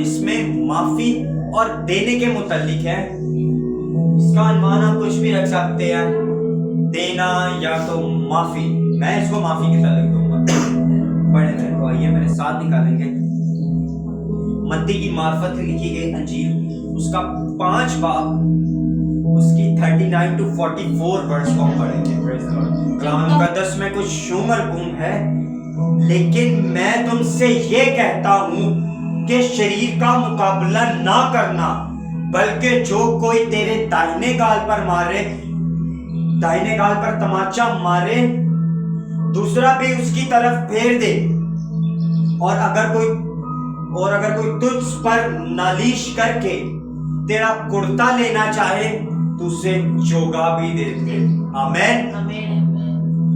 इसमें माफी और देने के मुतालिक है। इसका अनुमान आप कुछ भी रख सकते हैं, देना या तो माफी। मैं इसको माफी की तरह दूंगा। पढ़े मेरे को, आइए मेरे साथ निकालेंगे। मत्ती की मार्फत लिखी गई अंजील उसका 5 बाब उसकी 39 to 44 वर्स को हम पढ़ेंगे। कलाम मुकद्दस में कुछ शूमर गुम है, लेकिन मैं तुमसे ये कहता हूं कि शरीर का मुकाबला ना करना, बल्कि जो कोई तेरे दाहिने गाल पर मारे, दाहिने गाल पर तमाचा मारे, दूसरा भी उसकी तरफ फेर दे। और अगर कोई तुझ पर नालिश करके तेरा कुर्ता लेना चाहे तो उसे जोगा भी दे दे। आमीन।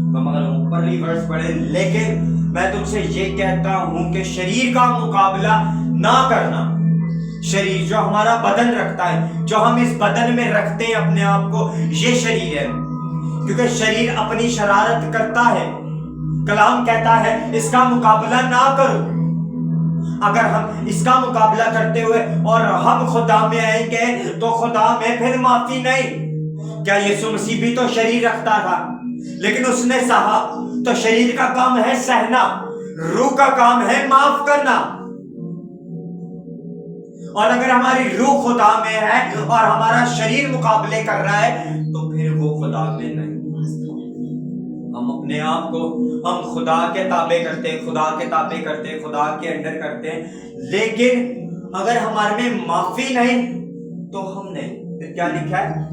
तो मगर ऊपरली वर्स पढ़े, लेकिन मैं तुमसे ये कहता हूं कि शरीर का मुकाबला ना करना। शरीर जो हमारा बदन रखता है, जो हम इस बदन में रखते हैं अपने आप को, ये शरीर है। क्योंकि शरीर अपनी शरारत करता है। कलाम कहता है इसका मुकाबला ना करो। अगर हम इसका मुकाबला करते हुए और हम खुदा में आएंगे तो खुदा में फिर माफी नहीं। क्या यीशु मसीह भी तो शरीर रखता था, लेकिन उसने सहा। तो शरीर का काम है सहना, रूह का काम है माफ करना। और अगर हमारी रूह खुदा में है और हमारा शरीर मुकाबले कर रहा है तो फिर वो खुदा में नहीं। हम अपने आप को हम खुदा के ताबे करते हैं, खुदा के ताबे करते हैं, खुदा के अंडर करते हैं। लेकिन अगर हमारे में माफी नहीं तो हम नहीं। फिर क्या लिखा है?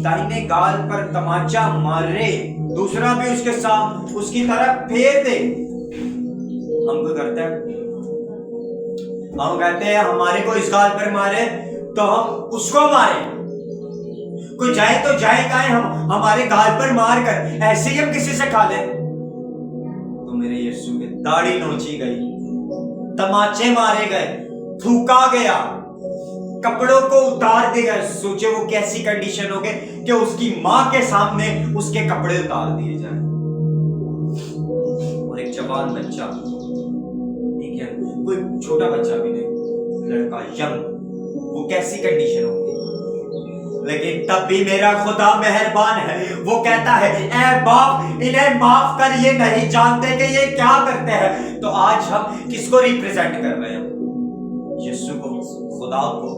दाहिने गाल पर तमाचा मारे, दूसरा भी उसके साथ उसकी तरफ फेर दे। हम क्या करते हैं? हम कहते हैं हमारे को इस गाल पर मारे तो हम उसको मारे। कोई जाए तो जाए काहे, हम हमारे गाल पर मार कर ऐसे ही हम किसी से खा ले। तो मेरे यीशु की दाढ़ी नोची गई, तमाचे मारे गए, थूका गया, कपड़ों को उतार दिया गया। सोचे वो कैसी कंडीशन हो गई कि उसकी मां के सामने उसके कपड़े उतार दिए जाए। और एक जवान बच्चा, ठीक है, कोई छोटा बच्चा भी नहीं, लड़का यंग, वो कैसी कंडीशन होगी। लेकिन तब भी मेरा खुदा मेहरबान है। वो कहता है ऐ बाप इन्हें माफ कर, ये नहीं जानते कि ये क्या करते हैं। तो आज हम किसको रिप्रेजेंट कर रहे हैं? यीशु को, खुदा को,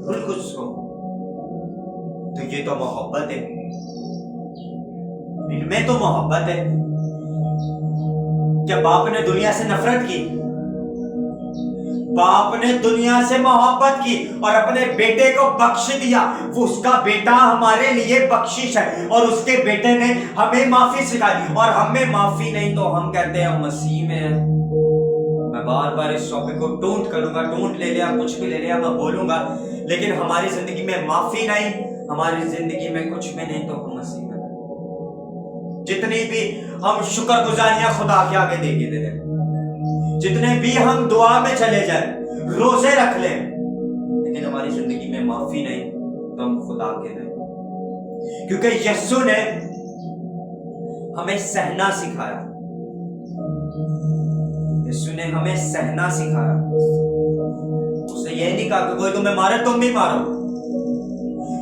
रुल कुछ को। तो ये तो मोहब्बत है, इनमें तो मोहब्बत है। क्या बाप ने दुनिया से नफरत की? बाप ने दुनिया से मोहब्बत की और अपने बेटे को बख्श दिया। वो उसका बेटा हमारे लिए बख्शिश है और उसके बेटे ने हमें माफी सिखाई। और हमें माफी नहीं तो हम कहते हैं मसीह में है। मैं बार बार इस टॉपिक को टोंट करूंगा, टोंट ले लिया, कुछ भी ले लिया, मैं बोलूंगा। लेकिन हमारी जिंदगी में माफी नहीं, हमारी जिंदगी में कुछ भी नहीं तो हम मसीह में। जितनी भी हम शुक्रगुजारियां खुदा के आगे दे दें, जितने भी हम दुआ में चले जाए, रोजे रख लें, लेकिन हमारी जिंदगी में माफी नहीं तो हम खुदा के नहीं। क्योंकि यीशु ने हमें सहना सिखाया। यीशु ने हमें सहना सिखाया। उसने ये नहीं कहा कि कोई तुम्हें मारे तुम भी मारो,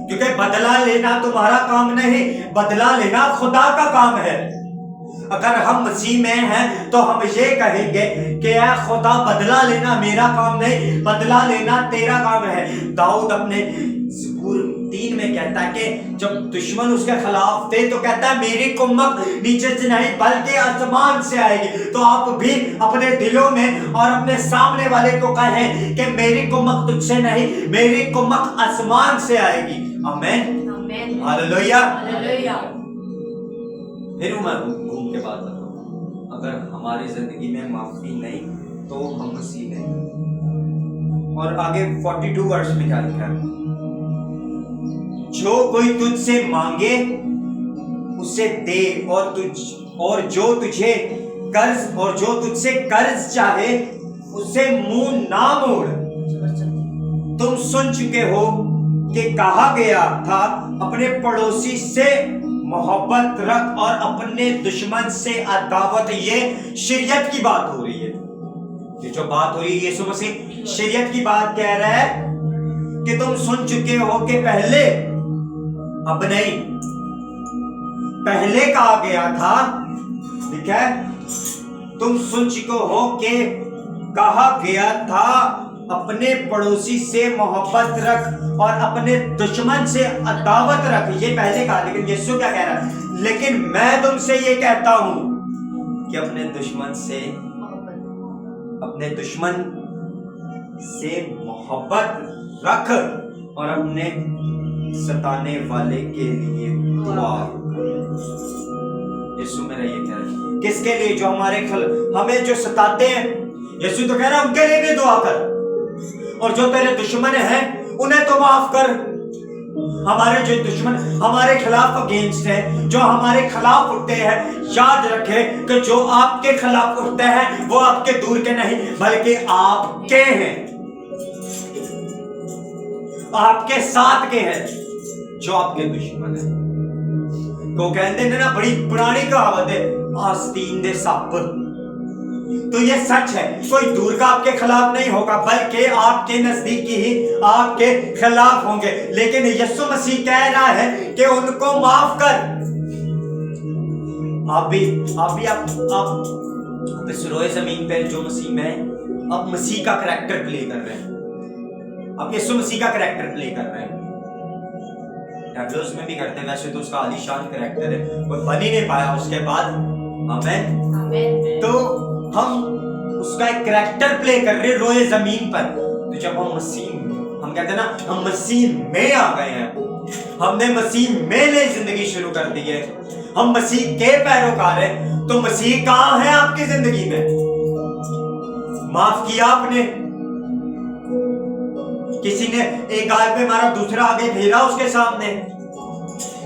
क्योंकि बदला लेना तुम्हारा काम नहीं, बदला लेना खुदा का काम है। अगर हम मसीह में हैं तो हम ये कहेंगे कि यार खुदा बदला लेना मेरा काम नहीं, बदला लेना तेरा काम है। दाऊद अपने ज़बूर 3 में कहता है कि जब दुश्मन उसके खिलाफ थे तो कहता है मेरी कुम्मत नीचे से नहीं बल्कि आसमान से आएगी। तो आप भी अपने दिलों में और अपने सामने वाले को कहें कि मेरी कुम्मत तुझसे नहीं, मेरी कुम्मत आसमान से आएगी। आमीन, हालेलुया, हालेलुया। फिर मैं घूम के बात बताऊं, अगर हमारी जिंदगी में माफी नहीं तो हम मसीह नहीं। और आगे 42 वर्ष में क्या लिखा है? जो कोई तुझसे मांगे उसे दे, और जो तुझसे कर्ज चाहे उसे मुंह ना मोड़। तुम सुन चुके हो कि कहा गया था अपने पड़ोसी से मोहब्बत रख और अपने दुश्मन से अदावत। ये शरीयत की बात हो रही है कि जो बात हो रही है, यीशु मसीह शरीयत की बात कह रहा है कि तुम सुन चुके हो कि पहले, अब नहीं, पहले कहा गया था, ठीक है, तुम सुन चुके हो कि कहा गया था अपने पड़ोसी से मोहब्बत रख और अपने दुश्मन से अदावत रख। ये पहले कहा, लेकिन यीशु क्या कह रहा है? लेकिन मैं तुमसे ये कहता हूं कि अपने दुश्मन से मोहब्बत रख और अपने सताने वाले के लिए दुआ। यीशु मेरा ये कह रहा है, किसके लिए? जो हमें जो सताते हैं। यीशु तो कह रहा है उनके लिए भी दुआ कर, और जो तेरे दुश्मन हैं उन्हें तो माफ कर। हमारे जो दुश्मन हमारे खिलाफ अगेंस्ट है, जो हमारे खिलाफ उठते हैं, याद रखें कि जो आपके खिलाफ उठते हैं वो आपके दूर के नहीं बल्कि आपके हैं, आपके साथ के हैं, जो आपके दुश्मन है। तो कहते हैं ना, बड़ी पुरानी कहावत है, आस्तीन दे सप। तो ये सच है, कोई दूर का आपके खिलाफ नहीं होगा बल्कि आपके नजदीकी ही आपके खिलाफ होंगे। लेकिन यीशु मसीह कह रहा है कि उनको माफ कर। आप इस रोए जमीन पे जो मसीह में अब मसीह का करैक्टर प्ले कर रहे हैं, आप यीशु मसीह का करैक्टर प्ले कर रहे हैं। डेविल्स में भी करते हैं, वैसे तो उसका आलीशान करैक्टर है, कोई बन ही नहीं पाया उसके बाद। आमीन। तो हम उसका एक करैक्टर प्ले कर रहे रोए जमीन पर। तो जब हम कहते हैं ना, हम मसीह में आ गए हैं, हमने मसीह में नई जिंदगी शुरू कर दी है, हम मसीह के पैरोकार हैं, तो मसीह कहां है आपकी जिंदगी में? माफ किया आपने? किसी ने एक गाल पे मारा, दूसरा आगे फेरा उसके सामने?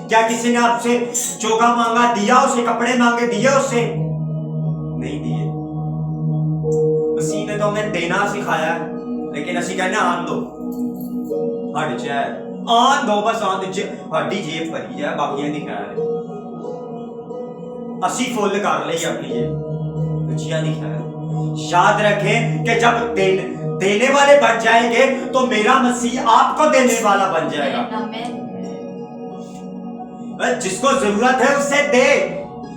क्या किसी ने आपसे चोगा मांगा, दिया उसे? कपड़े मांगे, दिए उसे? नहीं दिए। मसीह ने तो हमें देना सिखाया है, लेकिन असी कहने आन दो, हट जाए, आन दो, बस आन दो, हड्डी जेब भरी है, बाकी नहीं खैर है, असी फुल कर ली अपनी जेब, दुचिया नहीं खैर। याद रखें कि जब देने वाले बन जाएंगे तो मेरा मसीह आपको देने वाला बन जाएगा। जिसको जरूरत है उससे दे,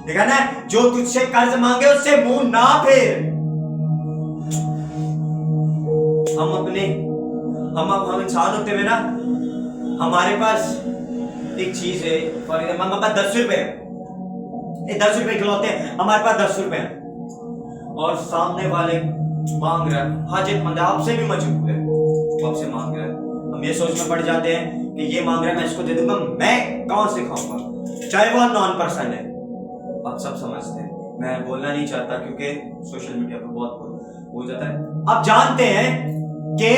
देखा ना, जो तुझसे कर्ज मांगे उससे मुंह ना फेर। हम इंसान होते हुए ना, हमारे पास एक चीज है, फॉर एग्जाम्पल हमारे पास 10 रुपए, 10 रुपए खिलौते हैं, हमारे पास 10 रुपए हैं, और सामने वाले मांग रहा है, हाजतमंद है, आपसे भी मजबूर है, आपसे मांग रहा है। हम ये सोच में पड़ जाते हैं कि ये मांग रहा है, मैं इसको दे दूंगा, मैं कहां से खाऊंगा, चाहे वो नॉन पर्सन है। आप सब समझते हैं, मैं बोलना नहीं चाहता क्योंकि सोशल मीडिया पर बहुत हो जाता है। आप जानते हैं कि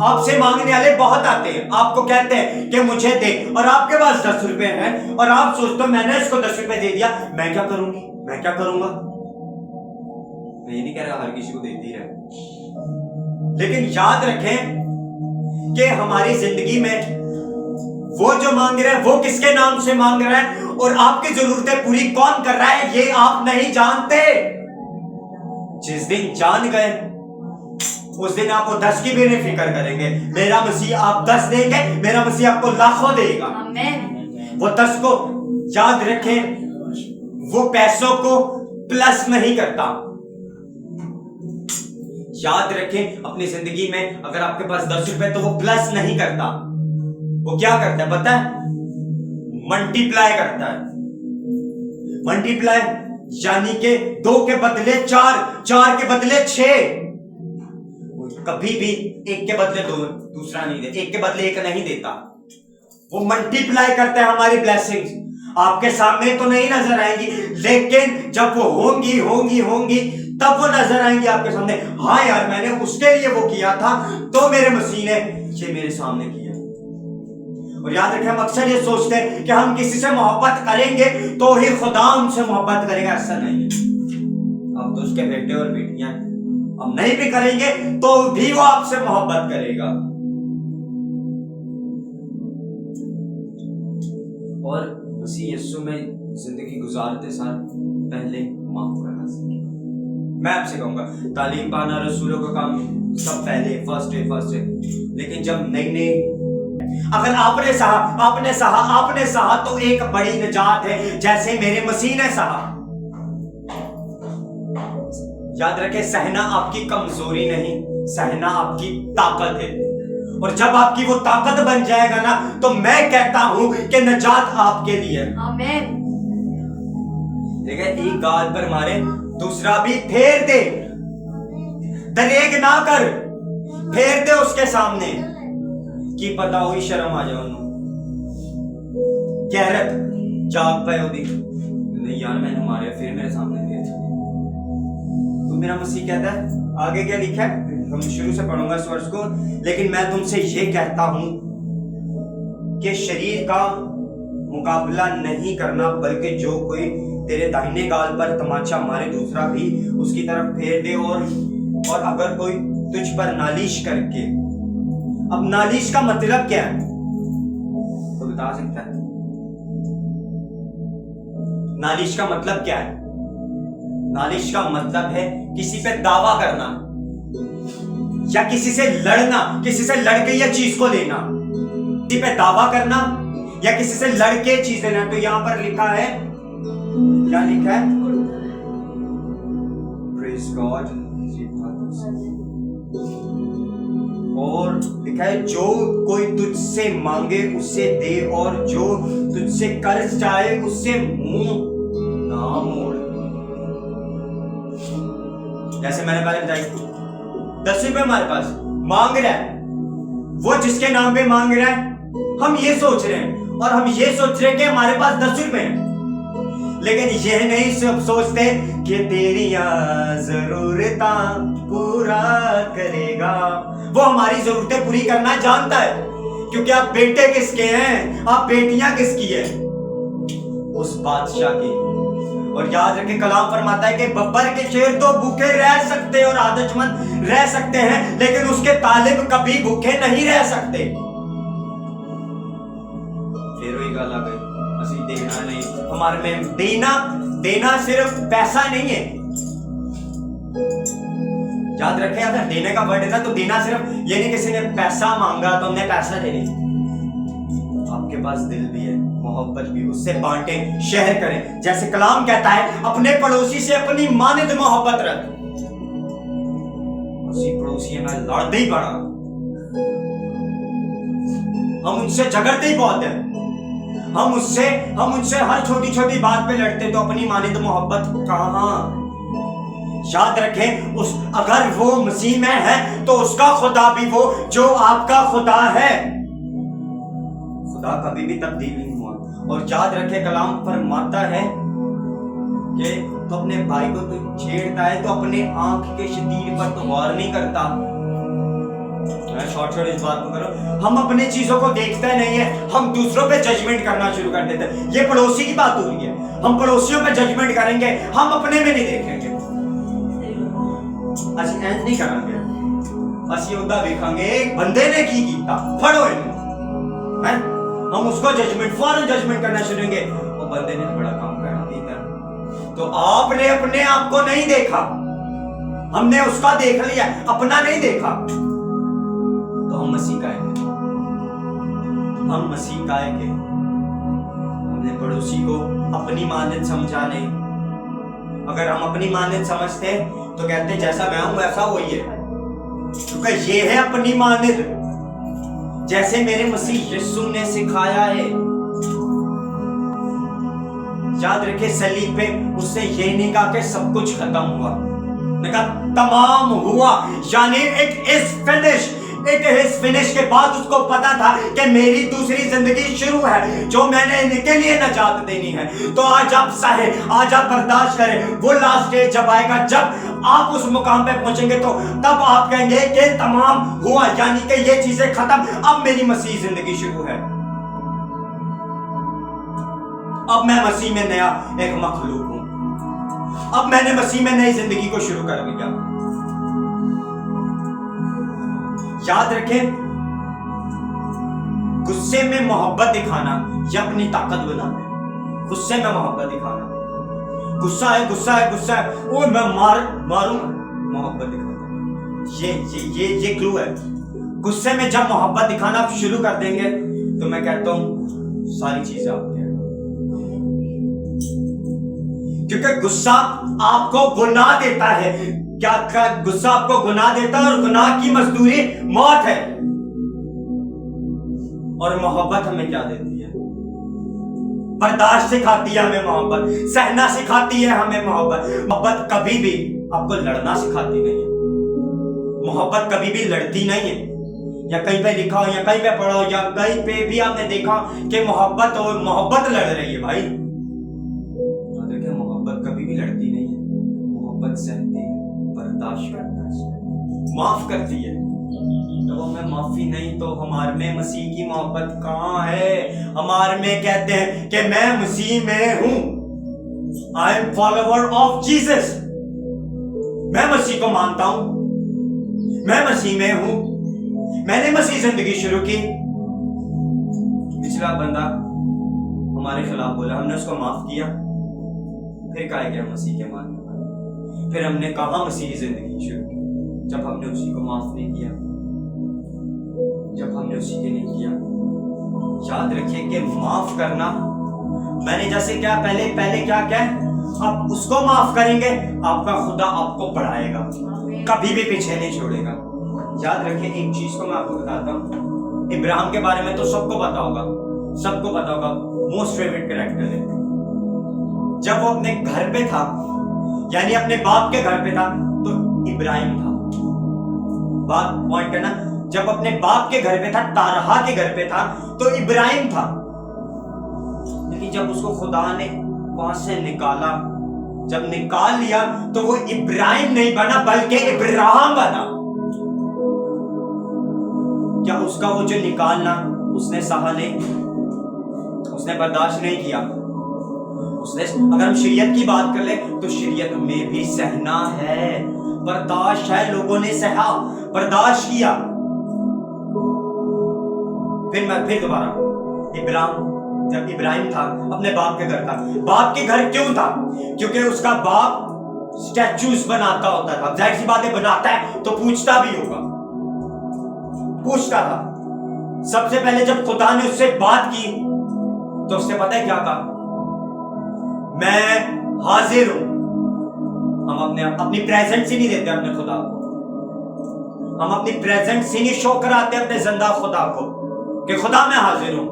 आपसे मांगने वाले बहुत आते हैं, आपको कहते हैं कि मुझे दे, और आपके पास 10 रुपए हैं, और आप सोचते हो मैंने इसको 10 रुपए दे दिया, मैं क्या करूंगी, मैं क्या करूंगा। मैं ये नहीं कह रहा हर किसी को देती रहे, लेकिन याद रखें कि हमारी जिंदगी में वो जो मांग रहा है वो किसके नाम से मांग रहा है, और आपकी जरूरतें पूरी कौन कर रहा है ये आप नहीं जानते। जिस दिन जान गए उस दिन आपको 10 की भी नहीं फिक्र करेंगे। मेरा मसीह आप 10 देंगे, मेरा मसीह आपको लाखों देगा। वो 10 को याद रखें, वो पैसों को प्लस नहीं करता। याद रखें, अपनी जिंदगी में अगर आपके पास 10 रुपए तो वो प्लस नहीं करता, वो क्या करता है पता है? मल्टीप्लाई करता है। मल्टीप्लाई यानी कि 2 के बदले 4, 4 के बदले 6। कभी भी 1 के बदले 2 दूसरा नहीं देता, 1 के बदले 1 नहीं देता। वो मल्टीप्लाई करता है हमारी ब्लेसिंग्स। आपके सामने तो नहीं नजर आएंगी, लेकिन जब वो होंगी होंगी होंगी तब वो नजर आएंगी आपके सामने। हाँ यार, मैंने उसके लिए वो किया था तो मेरे मसीह ने ये मेरे सामने किया। और याद रखें, हम अक्सर ये सोचते हैं कि हम किसी से मोहब्बत करेंगे तो ही खुदा हमसे मोहब्बत करेगा। ऐसा नहीं है। अब तो उसके बेटे और बेटियां, हम नहीं भी करेंगे तो भी वो आपसे मोहब्बत करेगा। और मसीह यीशु में जिंदगी गुजारते साथ पहले माफ करना सीखें। मैं आपसे कहूंगा तालीम पाना रसूलों का काम सब पहले फर्स्ट है, लेकिन जब नई नई अगर आपने सहा तो एक बड़ी निजात है, जैसे मेरे मसीह ने सहा। याद रखें, सहना आपकी कमजोरी नहीं, सहना आपकी ताकत है। और जब आपकी वो ताकत बन जाएगा ना, तो मैं कहता हूं कि निजात आपके लिए। आमीन। ठीक है, एक गाल पर मारे दूसरा भी फेर दे, दरेग ना कर, फेर दे उसके सामने की पता हुई शर्म आ जाओ। गैरत जाग पे होगी नहीं यार, मैंने मारे फिर मेरे सामने फेर। तो मेरा मसीह कहता है, आगे क्या लिखा है, हम शुरू से पढ़ूंगा इस वर्ष को, लेकिन मैं तुमसे ये कहता हूं कि शरीर का मुकाबला नहीं करना, बल्कि जो कोई तेरे दाहिने गाल पर तमाचा मारे दूसरा भी उसकी तरफ फेर दे। और अगर कोई तुझ पर नालिश करके, अब नालिश का मतलब क्या है तो बता सकता है? नालिश का मतलब क्या है? नालिश का मतलब है किसी पे दावा करना या किसी से लड़ना, किसी से लड़के या चीज को लेना, किसी पे दावा करना या किसी से लड़के चीज लेना। तो यहां पर लिखा है, क्या लिखा है? Praise God. और लिखा है, जो कोई तुझसे मांगे उससे दे, और जो तुझसे कर्ज चाहे उससे मुंह ना मोड़। जैसे मैंने पहले बताई, 10 रुपए हमारे पास मांग रहा है, वो जिसके नाम पे मांग रहा है, हम ये सोच रहे हैं, और हम ये सोच रहे हैं कि हमारे पास 10 रुपए हैं, लेकिन ये नहीं सोचते कि तेरी जरूरतें पूरा करेगा। वो हमारी जरूरतें पूरी करना जानता है, क्योंकि आप बेटे किसके हैं, आप बेटियां किसकी है? उस बादशाह की। और याद रखें, कलाम फरमाता है कि बब्बर के शेर तो भूखे रह सकते और आदतमंद रह सकते हैं, लेकिन उसके तालिब कभी भूखे नहीं रह सकते। फिर वही गल आ गई, असली देना नहीं, हमारे में देना सिर्फ पैसा नहीं है। याद रखें, अगर देने का वर्ड है ना, तो देना सिर्फ ये नहीं किसी ने पैसा मांगा तो हमने पैसा दे दिया। आपके पास दिल भी है, मोहब्बत भी, उससे बांटे, शेयर करें। जैसे कलाम कहता है, अपने पड़ोसी से अपनी मानिद मोहब्बत रख। उसी पड़ोसी में लड़ते ही पड़ा, हम उनसे झगड़ते ही बहुत है, हम उनसे हर छोटी छोटी बात पे लड़ते, तो अपनी मानिद मोहब्बत कहां? याद रखें, अगर वो मसीह में है तो उसका खुदा भी वो जो आपका खुदा है। खुदा कभी भी तब्दील नहीं हुआ। और याद रखें, कलाम फरमाता है कि तो अपने भाई को तो छेड़ता है तो अपने आंख के शतीर पर तो गौर नहीं करता। मैं शॉर्ट इस बात को करो, हम अपने चीजों को देखते नहीं है, हम दूसरों पे जजमेंट करना शुरू कर देते हैं। ये पड़ोसी की बात हो रही है, हम पड़ोसियों पे जजमेंट करेंगे, हम अपने में नहीं देखेंगे। ਅਸੀਂ ਐਂ नहीं करांगे, ਅਸੀਂ ਉਹਦਾ ਵੇਖਾਂਗੇ बंदे ने की कीता, फड़ो इन्हें, हैं? हम उसको फौरन जजमेंट करना शुरू करेंगे, वो बंदे ने बड़ा काम करना कीता। तो आपने अपने आप को नहीं देखा, हमने उसका देख लिया, अपना नहीं देखा। तो हम मसीह का है, हम मसीह का है। हमने पड़ोसी को अपनी मानद समझा नहीं। अगर हम अपनी मानद समझते तो कहते जैसा मैं हूं वैसा वही है, क्योंकि ये है अपनी मानद, जैसे मेरे मसीह यीशु ने सिखाया है। याद रखे, सलीब पे उसने ये नहीं कहा कि सब कुछ खत्म हुआ, ने कहा तमाम हुआ, यानी इट इज फिनिश के बाद उसको पता था कि मेरी दूसरी जिंदगी शुरू है, जो मैंने इनके लिए नजात देनी है। तो आज आप सहे, आज आप बर्दाश्त करें, वो लास्ट डे जब आएगा, जब आप उस मुकाम पे पहुंचेंगे, तो तब आप कहेंगे कि तमाम हुआ, यानी कि ये चीजें खत्म, अब मेरी मसीह जिंदगी शुरू है। अब मैं मसीह में नया एक मखलूक हूं, अब मैंने मसीह में नई जिंदगी को शुरू कर दिया। याद रखें, गुस्से में मोहब्बत दिखाना या अपनी ताकत बनाना, गुस्से में मोहब्बत दिखाना, गुस्सा है, गुस्सा है, गुस्सा है, ओए मैं मारूंगा। मोहब्बत दिखाता, ये क्लू है। गुस्से में जब मोहब्बत दिखाना आप शुरू कर देंगे तो मैं कहता हूं सारी चीजें आपके हैं, क्योंकि गुस्सा आपको गुनाह देता है। क्या गुस्सा आपको गुनाह देता है, और गुनाह की मजदूरी मौत है। और मोहब्बत हमें क्या देती है? बर्दाश्त सिखाती है हमें मोहब्बत, सहना सिखाती है हमें मोहब्बत। मोहब्बत कभी भी आपको लड़ना सिखाती नहीं है। मोहब्बत कभी भी लड़ती नहीं है। या कहीं पे लिखा हो, या कहीं पे पढ़ा हो, या कहीं पे भी आपने देखा कि मोहब्बत लड़ रही है। भाई देखिए, मोहब्बत कभी भी लड़ती नहीं है। मोहब्बत सहती है, बर्दाश्त करती है, माफ करती है। तो हमें माफी नहीं तो हमारे में मसीह की मोहब्बत कहां है? हमारे में कहते हैं कि मैं मसीह में हूं, I am follower of Jesus. मैं मसीह को मानता हूं, मैं मसीह में हूं, मैंने मसीह जिंदगी शुरू की। पिछला बंदा हमारे खिलाफ बोला, हमने उसको माफ किया, फिर कहा गया मसीह के मानने वाले। फिर हमने कहा मसीह जिंदगी शुरू की, जब हमने उसी को माफ नहीं किया, जब हमने उसी के नहीं किया। याद रखिए कि माफ करना, मैंने जैसे क्या पहले क्या आप उसको माफ करेंगे, आपका खुदा आपको बढ़ाएगा, कभी भी पीछे नहीं छोड़ेगा। याद रखिए, एक चीज को मैं आपको बताता हूँ। इब्राहिम के बारे में तो सबको पता होगा, मोस्ट फेवरेट कैरेक्टर है। जब वो अपने घर पे था, यानी अपने बाप के घर पे था, तो इब्राहिम था। बात पॉइंट है ना, जब अपने बाप के घर पे था, तारहा के घर पे था, तो इब्राहिम था। लेकिन जब उसको खुदा ने वहां से निकाला, जब निकाल लिया, तो वो इब्राहिम नहीं बना बल्कि इब्राहिम बना। क्या उसका वो जो निकालना उसने सहा नहीं, उसने बर्दाश्त नहीं किया। उसने, अगर हम शरीयत की बात कर ले तो शरीयत में भी सहना है, बर्दाश्त है। लोगों ने सहा, बर्दाश्त किया। फिर दोबारा जब इब्राहिम था, अपने बाप के घर था। बाप के घर क्यों था? क्योंकि उसका बाप स्टैचूज बनाता होता था। जाहिर सी बातें बनाता है तो पूछता भी होगा, पूछता था। सबसे पहले जब खुदा ने उससे बात की तो उसने पता है क्या कहा? मैं हाजिर हूं। हम अपनी प्रेजेंस ही नहीं देते अपने खुदा को, हम अपनी प्रेजेंस ही नहीं शो कराते अपने जिंदा खुदा को कि खुदा मैं हाजिर हूं,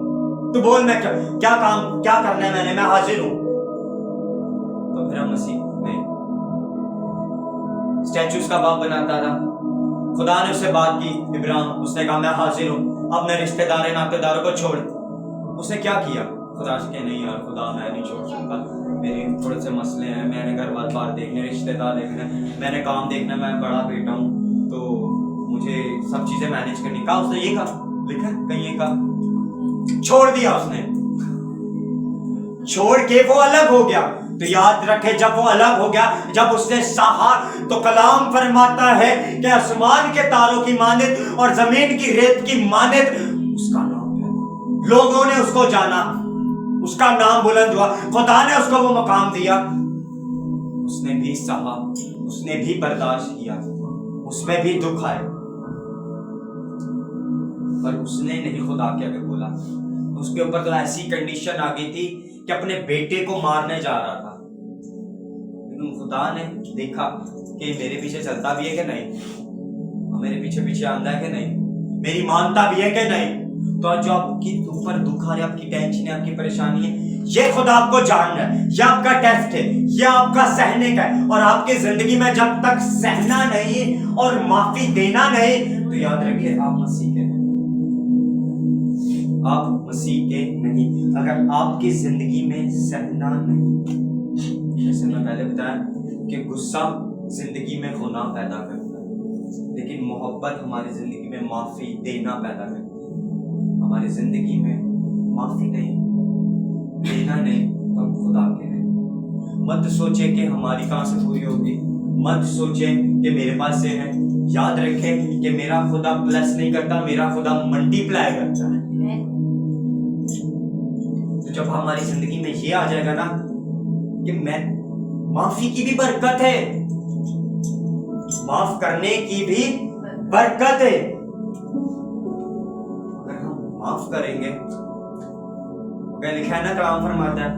तू बोल मैं क्या करना है, मैं हाजिर हूं। तो फिर हम मसीह नहीं, स्टैचूज का बाप बनाता था। खुदा ने उससे बात की, इब्राहिम, उसने कहा मैं हाजिर हूं, अपने रिश्तेदार नातेदारों को छोड़। उसने क्या किया? खुदा से कहा नहीं यार खुदा, मैं नहीं छोड़ सकता, मेरे थोड़े से मसले हैं, मैंने घर बार देखने, रिश्तेदार देखने, मैंने काम देखना, मैं बड़ा बेटा हूं, तो मुझे सब चीजें मैनेज करनी। कहा उसने, ये कहा, लिखा कहीं ये कहा, छोड़ दिया उसने, छोड़ के वो अलग हो गया। तो याद रखे, जब वो अलग हो गया, जब उसने सहा, तो कलाम फरमाता है कि आसमान के तारों की मानित और जमीन की रेत की मानित उसका नाम है। लोगों ने उसको जाना, उसका नाम बुलंद हुआ, खुदा ने उसको वो मकाम दिया। उसने भी सहा, उसने भी बर्दाश्त किया, उसमें भी दुख आए, पर उसने नहीं खुदा के आगे बोला। उसके ऊपर तो ऐसी कंडीशन आ गई थी कि अपने बेटे को मारने जा रहा था, लेकिन खुदा ने देखा कि मेरे पीछे चलता भी है कि नहीं, मेरे पीछे आंदा है कि नहीं, मेरी मानता भी है कि नहीं। तो जो आपकी ऊपर दुख आ रहा है, आपकी टेंशन है, आपकी परेशानी है, ये खुदा आपको जानना है, ये आपका टेस्ट है, ये आपका सहने का है। और आपकी जिंदगी में जब तक सहना नहीं और माफी देना नहीं, तो याद रखिए आप मसीह के नहीं, आप मसीह के नहीं। अगर आपकी जिंदगी में सहना नहीं, जैसे मैं पहले बताया कि गुस्सा जिंदगी में गुनाह पैदा करता है, लेकिन मोहब्बत हमारी जिंदगी में माफी देना पैदा करती है। हमारी जिंदगी में माफी नहीं देना नहीं, तो हम खुदा के नहीं। मत सोचे कि हमारी कहां से पूरी होगी, मत सोचे कि मेरे पास से है। याद रखें कि मेरा खुदा प्लस नहीं करता, मेरा खुदा मल्टीप्लाई करता है। तो जब हमारी जिंदगी में ये आ जाएगा ना कि माफी की भी बरकत है, माफ करने की भी बरकत है। अगर हम माफ करेंगे, लिखा है ना, कलाम फरमाता है,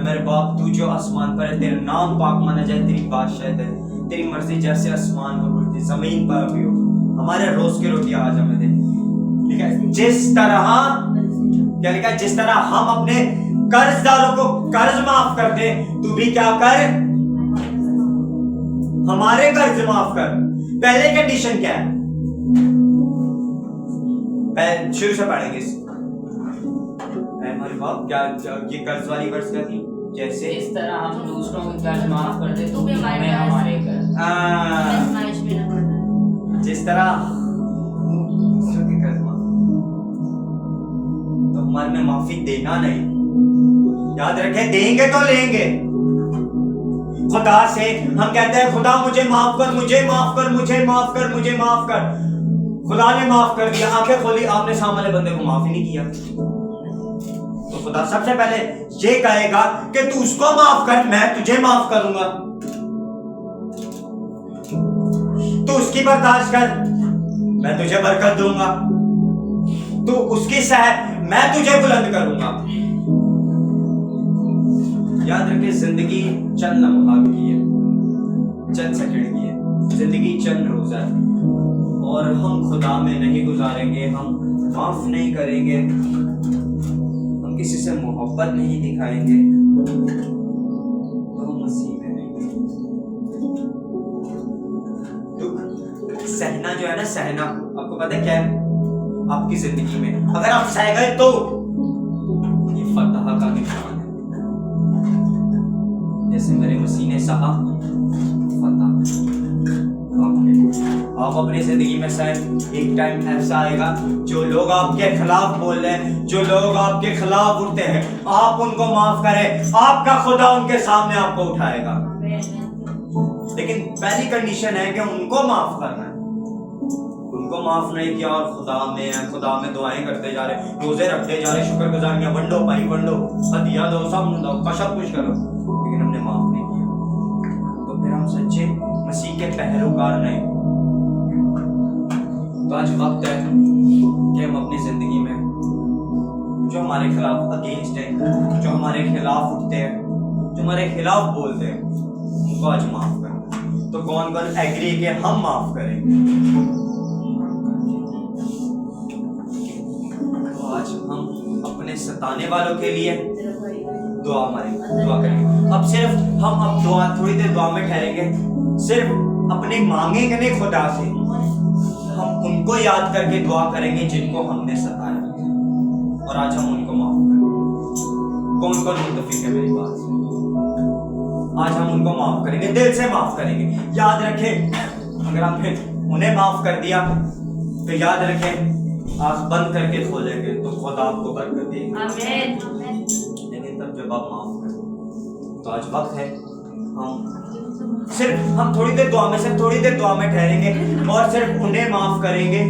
मेरे बाप तू जो आसमान पर है, तेरा नाम पाक माना जाए, तेरी बादशाहत है, तेरी मर्जी जैसे आसमान पर उड़ती जमीन पर भी हो, हमारे रोज की रोटी आज हमें दे। लिखा है जिस तरह, क्या लिखा है, जिस तरह हम अपने कर्जदारों को कर्ज माफ करते, तू भी क्या कर, हमारे कर्ज माफ कर। पहले कंडीशन क्या है, शुरू से पढ़ेंगे। हमारे बाप क्या, ये कर्ज वाली वर्ष क्या थी, जैसे इस तरह हम दूसरों के कर्ज माफ कर दे, तो भी हमें हमारे कर्ज, जिस तरह दूसरों के कर्ज माफ, तो हमारे में माफी देना नहीं, याद रखें, देंगे तो लेंगे। खुदा से हम कहते हैं खुदा मुझे माफ कर, मुझे माफ कर, मुझे माफ कर, मुझे माफ कर। खुदा ने माफ कर दिया, आंखें खोली, आपने सामने बंदे को माफ ही नहीं किया। तो खुदा सबसे पहले ये कहेगा कि तू उसको माफ कर, मैं तुझे माफ करूंगा। तू उसकी बर्दाश्त कर, मैं तुझे बरकत दूंगा। तू उसकी सह, मैं तुझे बुलंद करूंगा। याद रखिए, जिंदगी चंद लम्हात की है, चंद सेकंड की है, जिंदगी चंद रोज है, और हम खुदा में नहीं गुजारेंगे, हम माफ नहीं करेंगे, हम किसी से मोहब्बत नहीं दिखाएंगे, तो मसीह में नहीं। दुख सहना जो है ना, सहना, आपको पता है क्या है आपकी जिंदगी में, अगर आप सह गए तो ये फतह का निशान है। जैसे मेरे मसीह ने सहा, फतह। आप अपनी जिंदगी में शायद एक टाइम ऐसा आएगा, जो लोग आपके खिलाफ बोल रहे हैं, जो लोग आपके खिलाफ उठते हैं, आप उनको माफ करें, आपका खुदा उनके सामने आपको उठाएगा। लेकिन पहली कंडीशन है कि उनको माफ करना है। उनको माफ नहीं किया और खुदा में दुआएं करते जा रहे, रोजे रखते जा रहे, शुक्रगुजारियां वंडो, भाई वंडो, हदिया दो, सब कुछ करो, लेकिन हमने माफ नहीं किया, तो फिर हम सच्चे मसीह के पहरेदार नहीं। तो आज वक्त है कि हम अपनी जिंदगी में जो हमारे खिलाफ अगेंस्ट है, जो हमारे खिलाफ उठते हैं, जो हमारे खिलाफ बोलते हैं, उनको आज माफ करें। तो कौन कौन एग्री के हम माफ करेंगे? तो आज हम अपने सताने वालों के लिए दुआ करेंगे। अब सिर्फ हम दुआ, थोड़ी देर दुआ में ठहरेंगे, सिर्फ अपने मांगेंगे नहीं खुदा से, हम उनको याद करके दुआ करेंगे जिनको हमने सताया, और आज हम उनको माफ करेंगे। कौन कौन मुत्तफिक है मेरी बात से? आज हम उनको माफ करेंगे, दिल से माफ करेंगे। याद रखें, अगर आपने उन्हें माफ कर दिया तो याद रखें, आंख बंद करके खोलेंगे तो खुदा आपको बरकत देगा। लेकिन तब जब आप माफ करें, तो आज वक्त है हम थोड़ी देर दुआ में ठहरेंगे और सिर्फ उन्हें माफ करेंगे